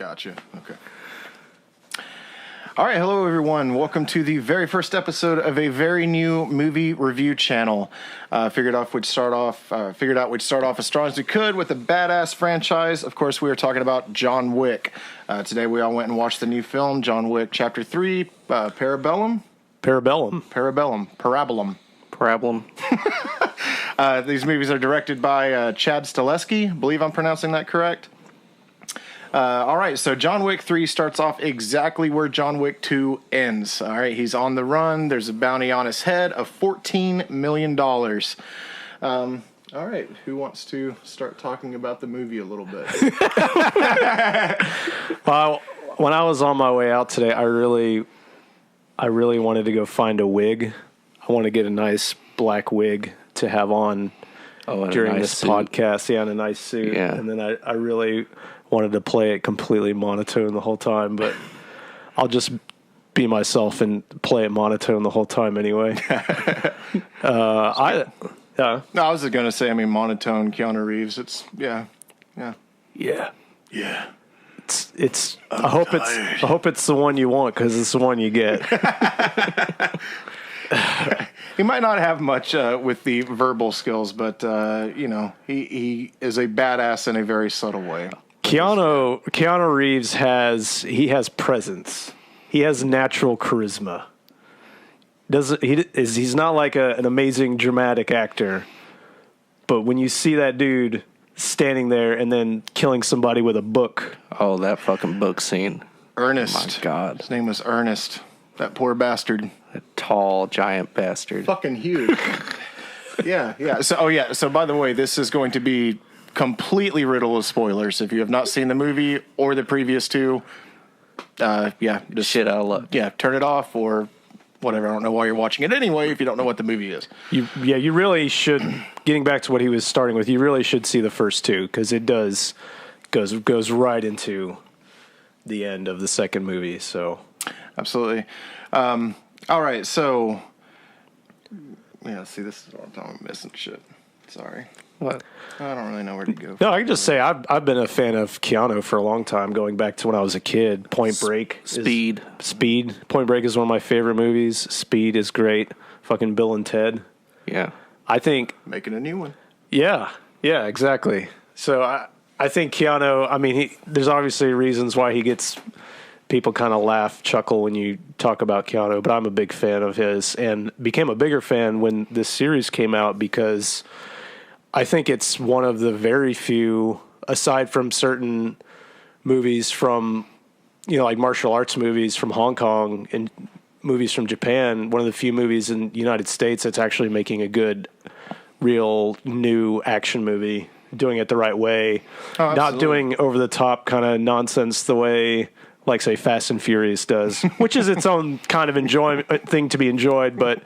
Gotcha. Okay. All right, hello everyone. Welcome to the very first episode of a very new movie review channel. Figured out we'd start off as strong as we could with a badass franchise. Of course, we were talking about John Wick. Today we all went and watched the new film, John Wick Chapter 3, Parabellum. These movies are directed by Chad Stileski. I believe I'm pronouncing that correct. All right, so John Wick 3 starts off exactly where John Wick 2 ends. All right, he's on the run. There's a bounty on his head of $14 million. All right, who wants to start talking about the movie a little bit? Well, when I was on my way out today, I really wanted to go find a wig. I want to get a nice black wig to have on during this podcast. Yeah, in a nice suit. Yeah. And then I really wanted to play it completely monotone the whole time, but I'll just be myself and play it monotone the whole time anyway. I was just going to say, monotone Keanu Reeves. It's, yeah. It's I hope it's the one you want, because it's the one you get. He might not have much with the verbal skills, but he is a badass in a very subtle way. Keanu Reeves has presence. He has natural charisma. He's not like an amazing dramatic actor, but when you see that dude standing there and then killing somebody with a book. Oh, that fucking book scene. Ernest. Oh my God. His name was Ernest. That poor bastard. That tall, giant bastard. Fucking huge. Yeah. So by the way, this is going to be completely riddled with spoilers. If you have not seen the movie or the previous two, just shit out of luck. Yeah, turn it off or whatever. I don't know why you're watching it anyway if you don't know what the movie is. You really should. Getting back to what he was starting with, you really should see the first two, because it goes right into the end of the second movie. So absolutely. All right, so see, this is what I'm talking about. Missing shit. Sorry. What? I don't really know where to go. No, I can just say I've been a fan of Keanu for a long time, going back to when I was a kid. Point Break. Speed. Point Break is one of my favorite movies. Speed is great. Fucking Bill and Ted. Yeah. I think... Making a new one. Yeah, exactly. So I think Keanu, there's obviously reasons why he gets... People kind of laugh, chuckle when you talk about Keanu, but I'm a big fan of his, and became a bigger fan when this series came out, because I think it's one of the very few, aside from certain movies from, like martial arts movies from Hong Kong and movies from Japan, one of the few movies in the United States that's actually making a good, real new action movie, doing it the right way, not doing over-the-top kind of nonsense the way... like, say, Fast and Furious does, which is its own kind of thing to be enjoyed, but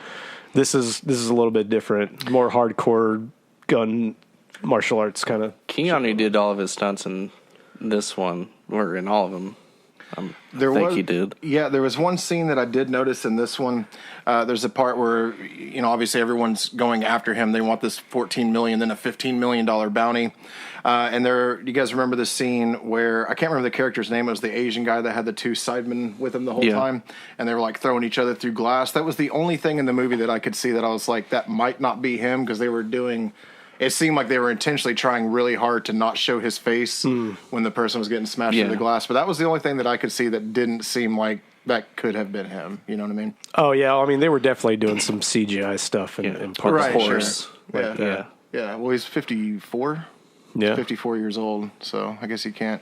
this is a little bit different, more hardcore gun martial arts kind of. Keanu did all of his stunts in this one, or in all of them. He did. Yeah, there was one scene that I did notice in this one. There's a part where, obviously everyone's going after him. They want this $14 million, then a $15 million bounty. You guys remember the scene where, I can't remember the character's name, it was the Asian guy that had the two sidemen with him the whole time, and they were like throwing each other through glass. That was the only thing in the movie that I could see that I was like, that might not be him, because it seemed like they were intentionally trying really hard to not show his face when the person was getting smashed through the glass. But that was the only thing that I could see that didn't seem like that could have been him. You know what I mean? Oh, yeah. they were definitely doing some CGI stuff in parts. Right, Horse. Sure. Yeah. Well, he's 54. Yeah. 54 years old, so I guess he can't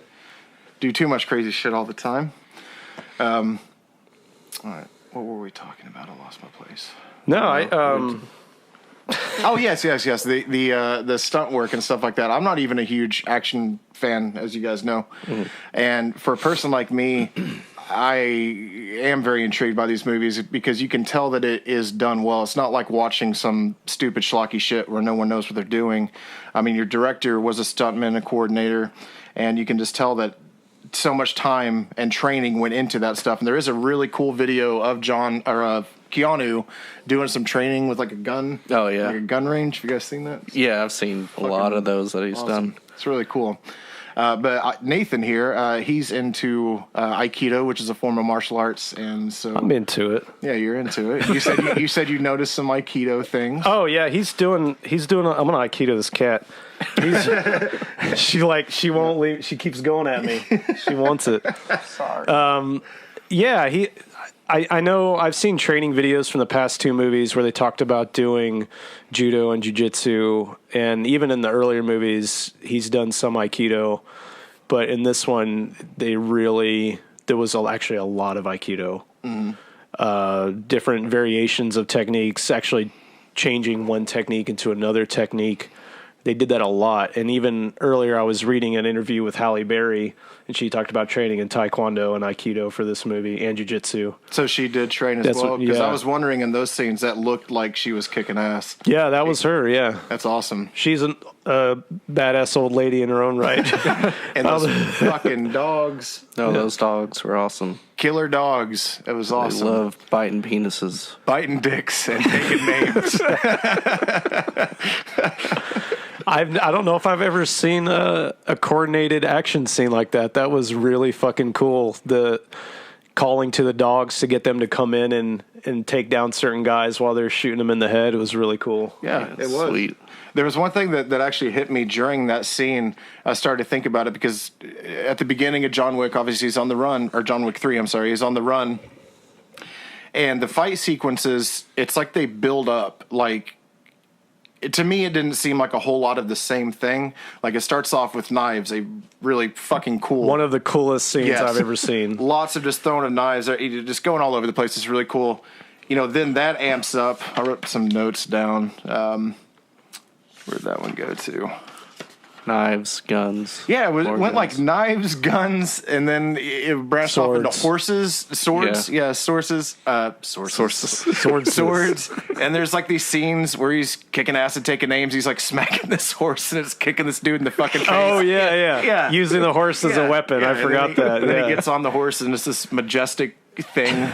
do too much crazy shit all the time. All right. What were we talking about? I lost my place. No, Oh, yes. The stunt work and stuff like that. I'm not even a huge action fan, as you guys know. Mm-hmm. And for a person like me, I am very intrigued by these movies because you can tell that it is done well. It's not like watching some stupid schlocky shit where no one knows what they're doing. Your director was a stuntman, a coordinator, and you can just tell that so much time and training went into that stuff. And there is a really cool video of Keanu doing some training with like a gun. Oh, yeah. Like a gun range. Have you guys seen that? Yeah, I've seen a lot of those that he's done. It's really cool. But Nathan here, he's into Aikido, which is a form of martial arts, and so I'm into it. Yeah, you're into it. You said you noticed some Aikido things. Oh yeah, he's doing. I'm gonna Aikido this cat. She won't leave. She keeps going at me. She wants it. Sorry. Yeah, I know I've seen training videos from the past 2 movies where they talked about doing judo and jiu-jitsu, and even in the earlier movies he's done some Aikido, but in this one there was actually a lot of Aikido. Different variations of techniques, actually changing one technique into another technique. They did that a lot. And even earlier I was reading an interview with Halle Berry, and she talked about training in Taekwondo and Aikido for this movie and Jiu-Jitsu. So she did train as well? Because I was wondering in those scenes that looked like she was kicking ass. Yeah, that was her, yeah. That's awesome. She's a badass old lady in her own right. And those fucking dogs. No, those dogs were awesome. Killer dogs. It was awesome. I love biting penises. Biting dicks and taking names. I don't know if I've ever seen a coordinated action scene like that. That was really fucking cool. The calling to the dogs to get them to come in and take down certain guys while they're shooting them in the head. It was really cool. Yeah, it was. Sweet. There was one thing that actually hit me during that scene. I started to think about it because at the beginning of John Wick, obviously he's on the run, or John Wick 3, I'm sorry, he's on the run. And the fight sequences, it's like they build up. Like, to me, it didn't seem like a whole lot of the same thing. Like, it starts off with knives, a really fucking cool. One of the coolest scenes I've ever seen. Lots of just throwing of knives, just going all over the place. It's really cool. You know, then that amps up. I wrote some notes down. Where'd that one go to? Knives, guns. Yeah, it went like knives, guns, and then it branched off into horses, swords. Yeah, sources. Swords. And there's like these scenes where he's kicking ass and taking names. He's like smacking this horse and it's kicking this dude in the fucking face. Oh, yeah. Using the horse as a weapon. Yeah, I forgot that. And then he gets on the horse and it's this majestic thing.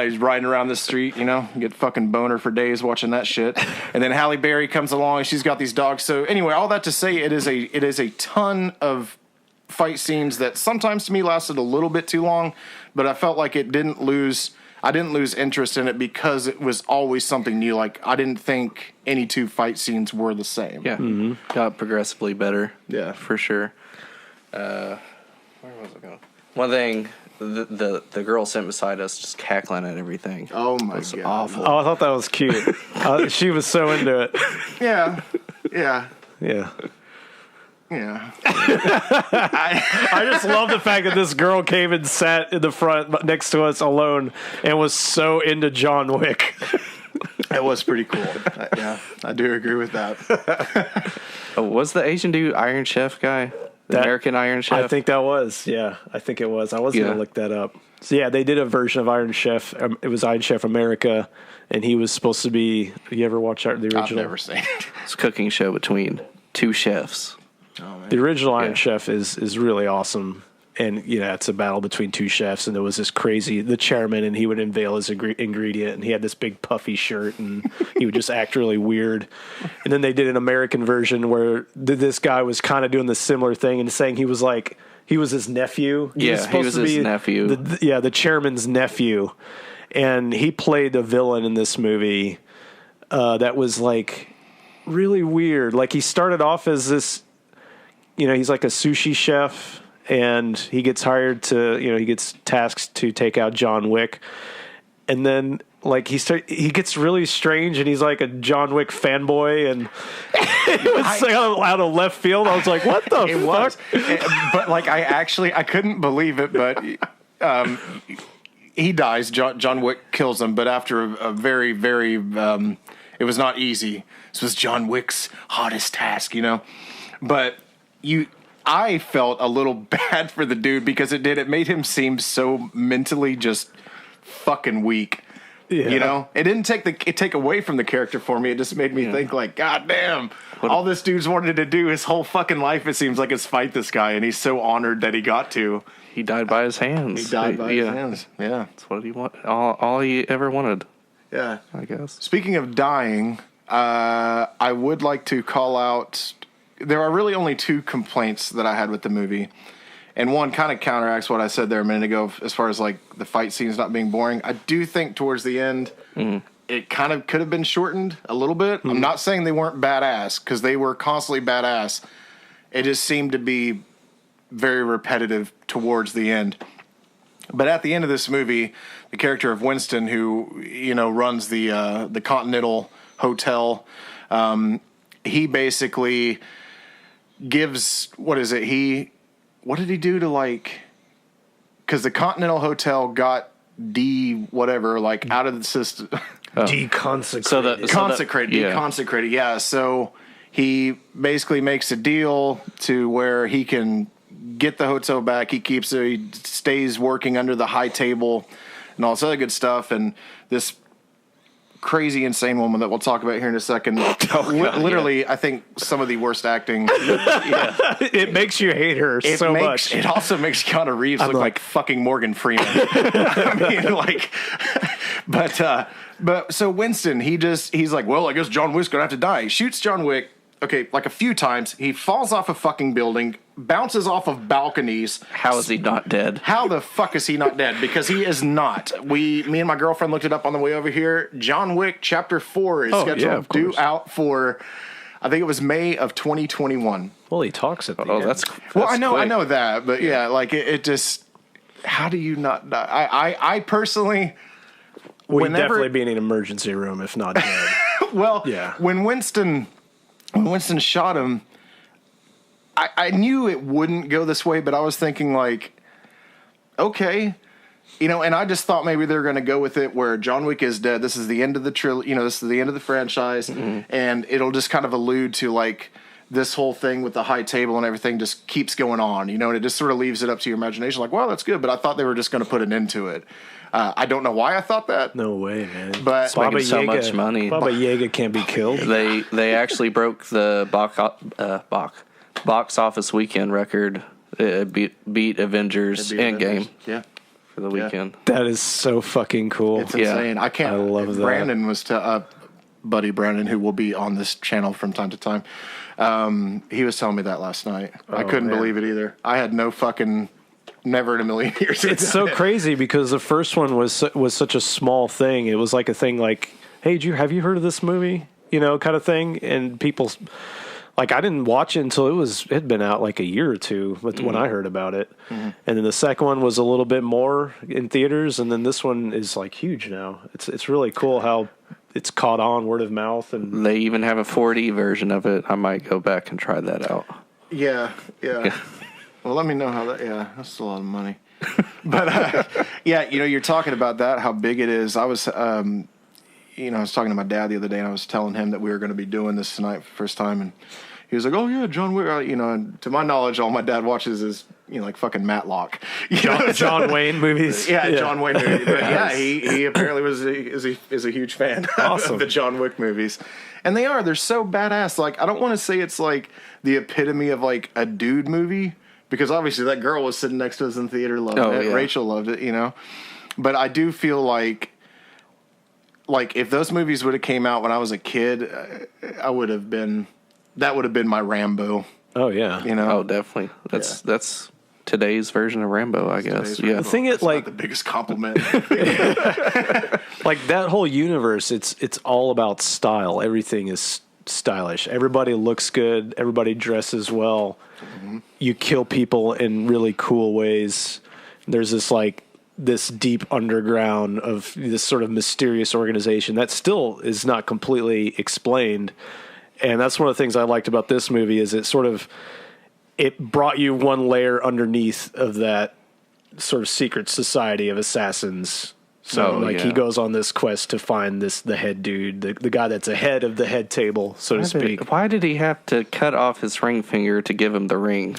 He's riding around the street, you get fucking boner for days watching that shit. And then Halle Berry comes along and she's got these dogs. So anyway, all that to say, it is a ton of fight scenes that sometimes to me lasted a little bit too long, but I felt like I didn't lose interest in it because it was always something new. Like, I didn't think any 2 fight scenes were the same. Yeah. Got progressively better. Yeah. For sure. Where was I going? One thing, the girl sitting beside us just cackling at everything. Oh my god. Awful. Oh, I thought that was cute. She was so into it. Yeah. I just love the fact that this girl came and sat in the front next to us alone and was so into John Wick. It was pretty cool. Yeah, I do agree with that. Was the Asian dude Iron Chef guy? The American Iron Chef? I think that was. Yeah, I think it was. I was going to look that up. So, yeah, they did a version of Iron Chef. It was Iron Chef America, and he was supposed to be... You ever watch the original? I've never seen it. It's a cooking show between 2 chefs. Oh, man. The original Iron Chef is really awesome. And, it's a battle between 2 chefs, and there was this the chairman, and he would unveil his ingredient, and he had this big puffy shirt, and he would just act really weird. And then they did an American version where this guy was kind of doing the similar thing and saying he was his nephew. He was his nephew. The chairman's nephew. And he played a villain in this movie that was, like, really weird. Like, he started off as this, he's like a sushi chef, and he gets hired to, he gets tasked to take out John Wick. And then, like, he gets really strange, and he's like a John Wick fanboy, and it was like out of left field. I was like, what the fuck? But, like, I couldn't believe it, but he dies. John Wick kills him, but after a very, very, it was not easy. This was John Wick's hardest task, But I felt a little bad for the dude because it made him seem so mentally just fucking weak. Yeah. It didn't take away from the character for me. It just made me think, like, God damn, all this dude's wanted to do his whole fucking life, it seems like, is fight this guy, and he's so honored that he got to. He died by his hands. His hands. Yeah. That's what he wanted. All he ever wanted. Yeah. I guess. Speaking of dying, I would like to call out there are really only two complaints that I had with the movie. And one kind of counteracts what I said there a minute ago as far as like the fight scenes not being boring. I do think towards the end, it kind of could have been shortened a little bit. I'm not saying they weren't badass, because they were constantly badass. It just seemed to be very repetitive towards the end. But at the end of this movie, the character of Winston, who, you know, runs the Continental Hotel, he basically gives, what is it? What did he do to, like, because the Continental Hotel got out of the system. Deconsecrated. Deconsecrated, yeah. So he basically makes a deal to where he can get the hotel back. He stays working under the high table and all this other good stuff. And this crazy, insane woman that we'll talk about here in a second. Literally, I think some of the worst acting. It makes you hate her so much. It also makes Keanu Reeves look like fucking Morgan Freeman. I mean, like, but so Winston, he's like, well, I guess John Wick's gonna have to die. He shoots John Wick, like a few times. He falls off a fucking building, bounces off of balconies. How is he not dead? How the fuck is he not dead? Because he is not. Me and my girlfriend looked it up on the way over here. John Wick Chapter 4 is scheduled to due out for, I think it was May of 2021. Well, he talks at the end. That's well, I know quick. that, but yeah, like it just. How do you not die? I personally. We'd definitely be in an emergency room if not dead. Well, yeah. When Winston shot him, I knew it wouldn't go this way, but I was thinking like, okay, you know, and I just thought maybe they're going to go with it where John Wick is dead. This is the end of the this is the end of the franchise, and it'll just kind of allude to like this whole thing with the high table and everything just keeps going on, you know, and it just sort of leaves it up to your imagination. Like, well, that's good, but I thought they were just going to put an end to it. I don't know why I thought that. No way, man. But Baba so much money. Baba Yaga can't be killed. They actually broke the box office weekend record. It beat Avengers Endgame. Yeah. For the weekend. That is so fucking cool. It's insane. I can't. I love that. Brandon was buddy Brandon, who will be on this channel from time to time. He was telling me that last night. I couldn't believe it either. I had no fucking. Never in a million years. It's so crazy because the first one was such a small thing. It was like a thing like, hey, have you heard of this movie? You know, kind of thing. And people, like, I didn't watch it until it had been out like a year or two when I heard about it. And then the second one was a little bit more in theaters, and then this one is like huge now. It's really cool how it's caught on word of mouth, and they even have a 4D version of it. I might go back and try that out. Yeah. Well, let me know how that. Yeah, that's a lot of money. But yeah, you know, you're talking about that, how big it is. I was, I was talking to my dad the other day, and I was telling him that we were going to be doing this tonight for the first time, and he was like, "Oh yeah, John Wick." And to my knowledge, all my dad watches is like fucking Matlock, John Wayne movies. Yeah, John Wayne movies. But yeah, he apparently is a huge fan of the John Wick movies, and they're so badass. Like, I don't want to say it's like the epitome of like a dude movie. Because obviously that girl was sitting next to us in theater, loved it. Yeah. Rachel loved it, But I do feel like if those movies would have came out when I was a kid, that would have been my Rambo. Oh yeah, Oh, definitely. That's today's version of Rambo, I guess. Yeah. The thing is, like, not the biggest compliment. Like that whole universe, it's all about style. Everything is stylish. Everybody looks good. Everybody dresses well. You kill people in really cool ways. There's this deep underground of this sort of mysterious organization that still is not completely explained. And that's one of the things I liked about this movie is it brought you one layer underneath of that sort of secret society of assassins. So he goes on this quest to find the head dude, the guy that's ahead of the head table, so to speak. Why did he have to cut off his ring finger to give him the ring?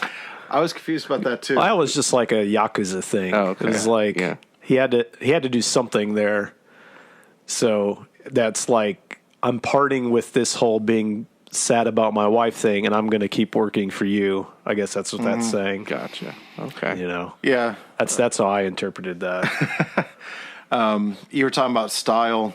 I was confused about that too. That was just like a Yakuza thing. Oh, okay. It was like he had to do something there. So that's like, I'm parting with this whole being sad about my wife thing, and I'm going to keep working for you. I guess that's what that's saying. Gotcha. Okay. Yeah. That's how I interpreted that. You were talking about style,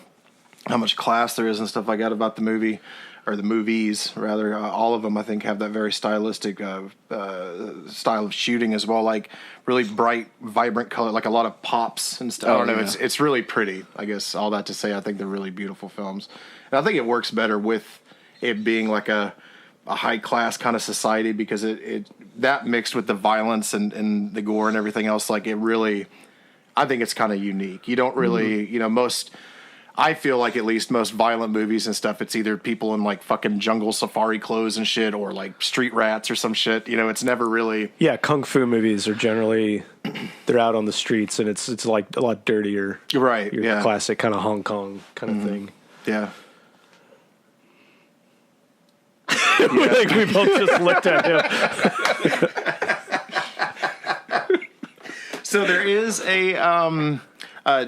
how much class there is and stuff like that about the movie. or the movies rather, all of them I think have that very stylistic style of shooting as well, like really bright, vibrant color, like a lot of pops and stuff. I don't know, it's really pretty. I guess all that to say, I think they're really beautiful films, and I think it works better with it being like a high class kind of society, because it that mixed with the violence and the gore and everything else, like it really, I think it's kind of unique. You don't really, I feel like at least most violent movies and stuff, it's either people in like fucking jungle safari clothes and shit, or like street rats or some shit. It's never really. Yeah, kung fu movies are generally they're out on the streets, and it's like a lot dirtier. Right. Your classic kind of Hong Kong kind of thing. Yeah. I think we both just looked at him. So there is a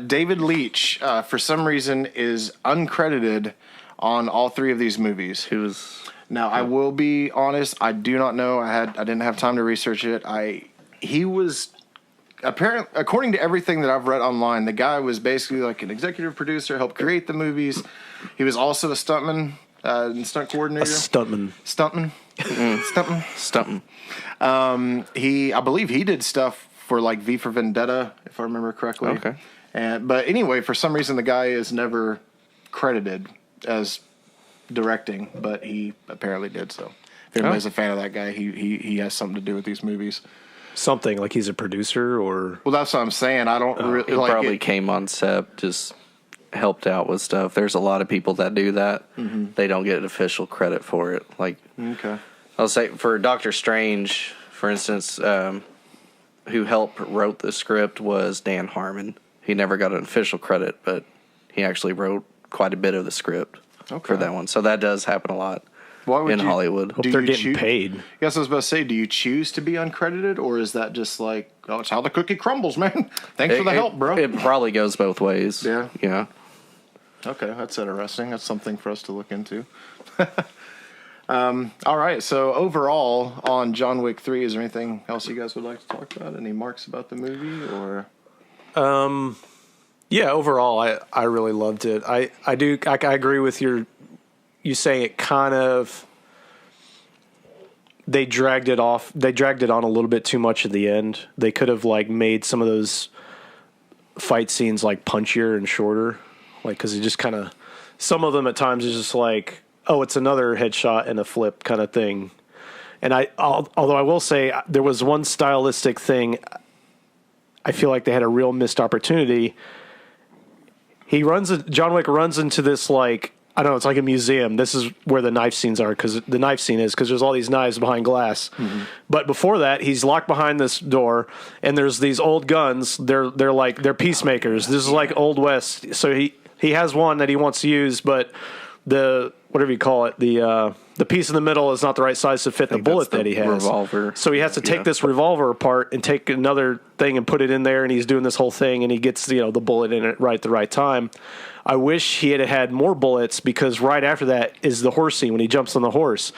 David Leitch, for some reason, is uncredited on all three of these movies. Now, I will be honest, I do not know. I didn't have time to research it. He was apparently, according to everything that I've read online, the guy was basically like an executive producer, helped create the movies. He was also a stuntman. Stunt coordinator. Stuntman. I believe he did stuff for like V for Vendetta, if I remember correctly. Okay. But anyway, for some reason, the guy is never credited as directing, but he apparently did. So if anybody's a fan of that guy, he has something to do with these movies. Something like he's a producer, or well, that's what I'm saying. I don't really he like probably it. came on set, just helped out with stuff. There's a lot of people that do that. Mm-hmm. They don't get official credit for it. Like, okay, I'll say for Doctor Strange, for instance, who wrote the script was Dan Harmon. He never got an official credit, but he actually wrote quite a bit of the script for that one. So that does happen a lot in Hollywood. Hope they're getting paid. Yes, I was about to say, do you choose to be uncredited, or is that just like, oh, it's how the cookie crumbles, man? Thanks for the help, bro. It probably goes both ways. Yeah. Yeah. Okay, that's interesting. That's something for us to look into. All right, so overall on John Wick 3, is there anything else you guys would like to talk about? Any marks about the movie, or? Yeah, overall, I really loved it. I agree with you saying it kind of, they dragged it on a little bit too much at the end. They could have like made some of those fight scenes like punchier and shorter, like, because it just kind of, some of them at times is just like, oh, it's another headshot and a flip kind of thing. And although I will say there was one stylistic thing, I feel like they had a real missed opportunity. John Wick runs into this, like, I don't know, it's like a museum. This is where the knife scenes are, because the knife scene is, because there's all these knives behind glass. Mm-hmm. But before that, he's locked behind this door, and there's these old guns. They're peacemakers. This is like Old West. So he has one that he wants to use, but the, whatever you call it, the piece in the middle is not the right size to fit the bullet that he has. Revolver. So he has to take this revolver apart and take another thing and put it in there, and he's doing this whole thing, and he gets the bullet in it right at the right time. I wish he had more bullets, because right after that is the horse scene when he jumps on the horse.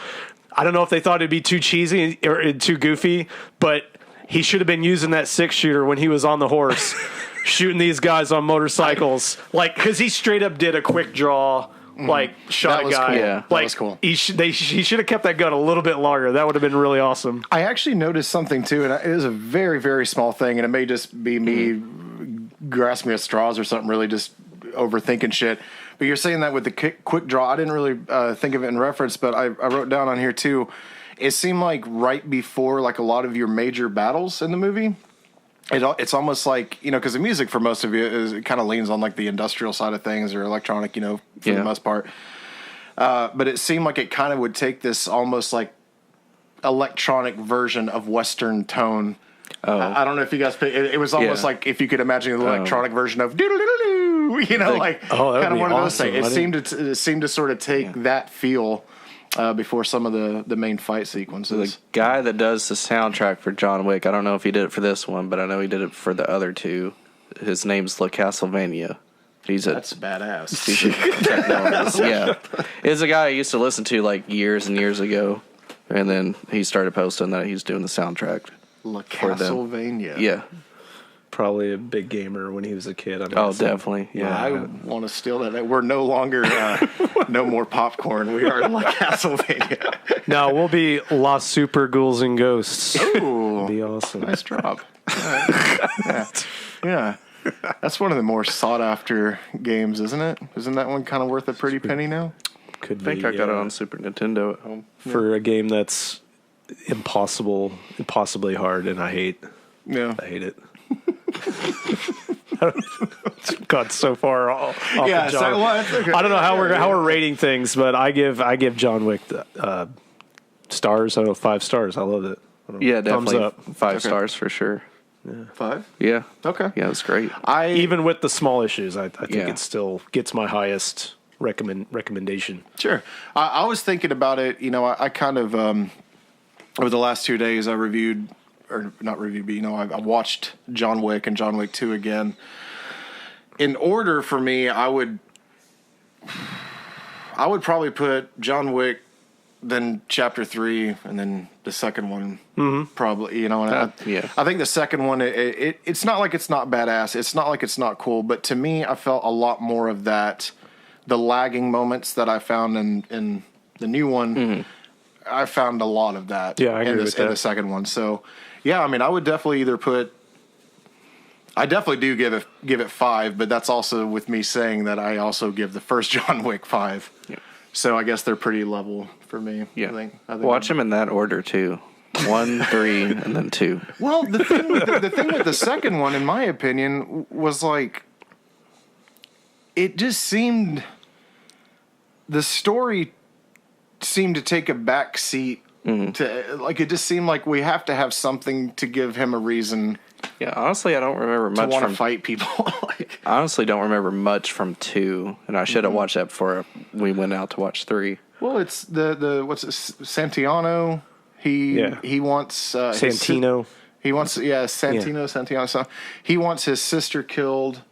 I don't know if they thought it'd be too cheesy or too goofy, but he should have been using that 6-shooter when he was on the horse, shooting these guys on motorcycles, like, because he straight up did a quick draw. Like, shot a guy. Cool. Yeah, like, that was cool. He should have kept that gun a little bit longer. That would have been really awesome. I actually noticed something too, and it is a very, very small thing, and it may just be me grasping at straws or something, really just overthinking shit. But you're saying that with the quick draw. I didn't really think of it in reference, but I wrote down on here too. It seemed like right before like a lot of your major battles in the movie, it's almost like, because the music for most of it kind of leans on like the industrial side of things, or electronic, for the most part. But it seemed like it kind of would take this almost like electronic version of Western tone. Oh. I don't know if you guys picked it. It was almost like if you could imagine the electronic version of doodle-doodle-doo, like kind of one of those things. It seemed to sort of take that feel before some of the main fight sequences. The guy that does the soundtrack for John Wick, I don't know if he did it for this one, but I know he did it for the other two. His name's LaCastlevania. That's badass. He's a technologist. Yeah. It's a guy I used to listen to like years and years ago, and then he started posting that he's doing the soundtrack. LaCastlevania. Yeah. probably a big gamer when he was a kid. Definitely. Yeah. I want to steal that. We're no longer no more popcorn. We are like Castlevania. No, we'll be La Super Ghouls and Ghosts. Ooh, It'll be awesome. nice drop. Yeah. That's one of the more sought after games, isn't it? Isn't that one kind of worth a pretty penny now? Could I think I got it on Super Nintendo at home. For a game that's impossibly hard, and I hate it. Got so far off Yeah, of John. I don't know how we're rating things, but I give John Wick stars. I don't know, 5 stars. I loved it. Yeah, definitely. Thumbs up. 5 stars for sure. 5? Yeah. Okay. Yeah, it's great. Even with the small issues, I think it still gets my highest recommendation. Sure. I was thinking about it. You know, I kind of over the last 2 days, I reviewed, or not reviewed, but you know, I watched John Wick and John Wick 2 again. In order for me, I would probably put John Wick, then Chapter 3, and then the second one. Mm-hmm. Probably, you know. And I think the second one, it's not like it's not badass. It's not like it's not cool. But to me, I felt a lot more of that. The lagging moments that I found in the new one, I found a lot of that. Yeah, I agree with that. In the second one. So, yeah, I mean, I would definitely either put. I definitely do give it 5, but that's also with me saying that I also give the first John Wick 5. Yeah. So I guess they're pretty level for me. Yeah. I think Watch them in that order too. 1, 3, and then 2. Well, the thing with the second one, in my opinion, was like it just seemed the story seemed to take a back seat to like it just seemed like we have to have something to give him a reason. Yeah, honestly, I don't remember much to want from to fight people. I honestly don't remember much from 2, and I should have watched that before we went out to watch 3. Well, it's the what's it, Santino. He wants Santino. He wants Santino. So he wants his sister killed,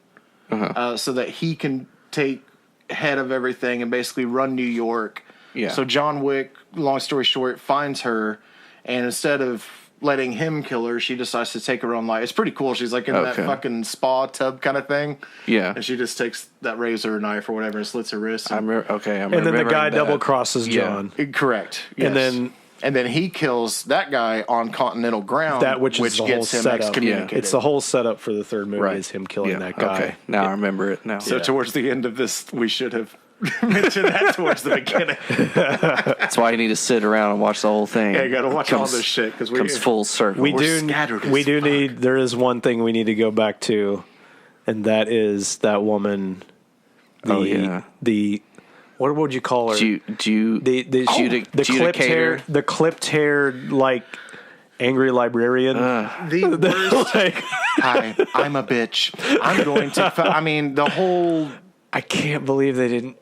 so that he can take head of everything and basically run New York. Yeah. So John Wick, long story short, finds her, and instead of letting him kill her, she decides to take her own life. It's pretty cool. She's like in that fucking spa tub kind of thing. Yeah. And she just takes that razor remorse or whatever and slits her wrist. And then the guy double crosses John. Correct. Yes. And then he kills that guy on continental ground, which is the whole setup. Excommunicated. It's the whole setup for the third movie is him killing that guy. Okay. Now I remember it now. So towards the end of this, we should have mentioned that towards the beginning. That's why you need to sit around and watch the whole thing. Yeah, you got to watch all this shit because comes full circle. There is one thing we need to go back to, and that is that woman. What would you call her? The clipped haired like angry librarian. The worst. Hi, I'm a bitch. I'm going to. I mean, the whole. I can't believe they didn't.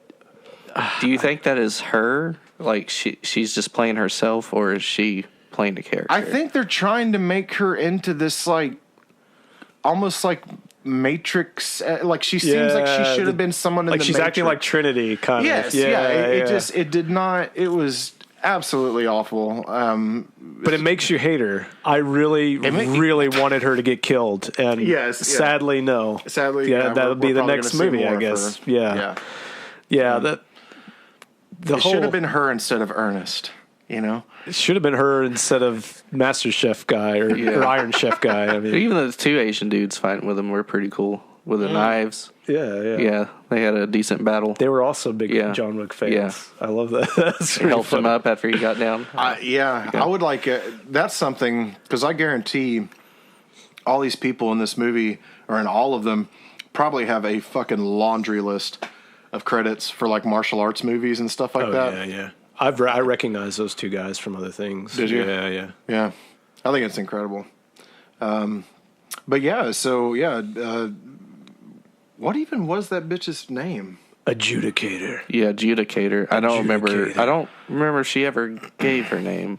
Do you think that is her? Like she's just playing herself, or is she playing the character? I think they're trying to make her into this like, almost like Matrix. Like she seems like she should have been someone in the Matrix. Like she's acting like Trinity, kind of. It did not. It was absolutely awful. But it makes you hate her. I really wanted her to get killed, and sadly, no. Sadly, that'll be the next movie, I guess. It should have been her instead of Ernest. You know, it should have been her instead of Master Chef guy or Iron Chef guy. I mean, even the 2 Asian dudes fighting with him were pretty cool with the knives. Yeah. They had a decent battle. They were also big John Wick fans. Yeah. I love that. They helped him up after he got down. I would like that's something because I guarantee all these people in this movie or in all of them probably have a fucking laundry list of credits for like martial arts movies and stuff like that. Yeah. I recognize those 2 guys from other things. Did you? Yeah. I think it's incredible. But what even was that bitch's name? Adjudicator. Yeah, Adjudicator. I don't remember if she ever gave her name.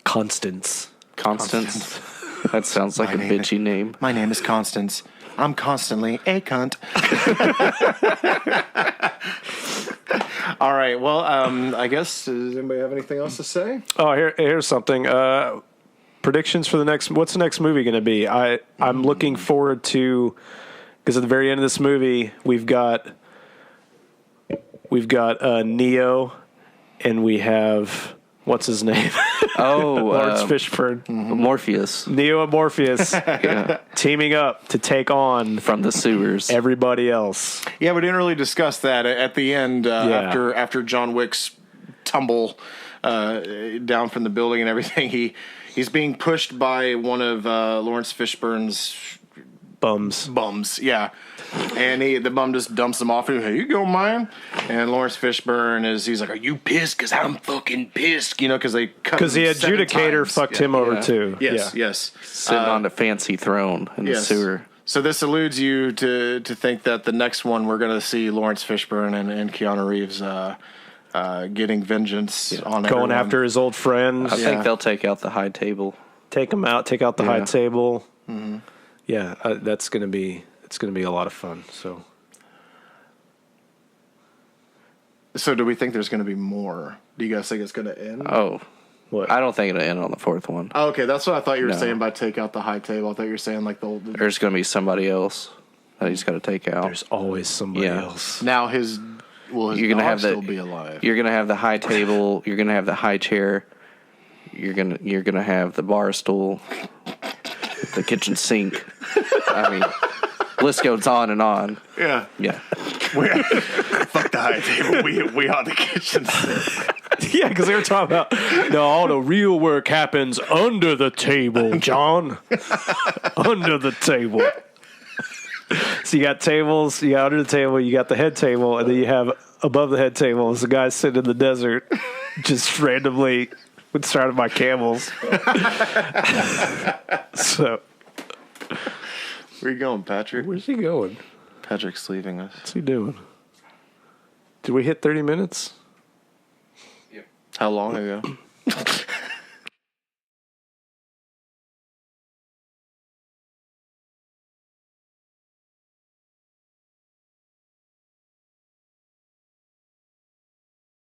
Constance. That sounds like a bitchy name. My name is Constance. I'm constantly a cunt. All right. Well, I guess, does anybody have anything else to say? Oh, here's something. predictions for the next. What's the next movie going to be? I'm looking forward to, because at the very end of this movie we've got Neo, and we have what's his name? Lawrence Fishburne, Morpheus. Neo and Morpheus teaming up to take on From the sewers. everybody else. Yeah, we didn't really discuss that at the end after John Wick's tumble down from the building and everything. He's being pushed by one of Lawrence Fishburne's bums. Yeah, and the bum just dumps him off. And here you go, man. And Lawrence Fishburne he's like, "Are you pissed? Because I'm fucking pissed." You know, because they cut. Because the adjudicator fucked him over too. Yes. Sitting on a fancy throne in the sewer. So this alludes you to think that the next one we're going to see Lawrence Fishburne and Keanu Reeves getting vengeance on Going everyone. after his old friends. I think they'll take out the high table. Take him out. Take out the high table. Mm-hmm. Yeah, that's gonna be a lot of fun. So do we think there's going to be more? Do you guys think it's going to end? Oh, What? I don't think it'll end on the fourth one. Oh, okay, that's what I thought you were No. saying by take out the high table. I thought you were saying like the There's going to be somebody else that he's got to take out. There's always somebody Yeah. else. now his You're gonna dog have still the be alive. You're gonna have the high table. You're gonna have the high chair. You're gonna have the bar stool, the kitchen sink. I mean, list goes on and on. Yeah. Yeah. Fuck the high table. We on the kitchen sink. Yeah, because they were talking about no, all the real work happens under the table, John. Under the table. So you got tables, you got under the table, you got the head table, and then you have above the head table is the guy sitting in the desert, just randomly surrounded by camels. So, Where you going, Patrick? where's he going? Patrick's leaving us. What's he doing? Did we hit 30 minutes? How long ago?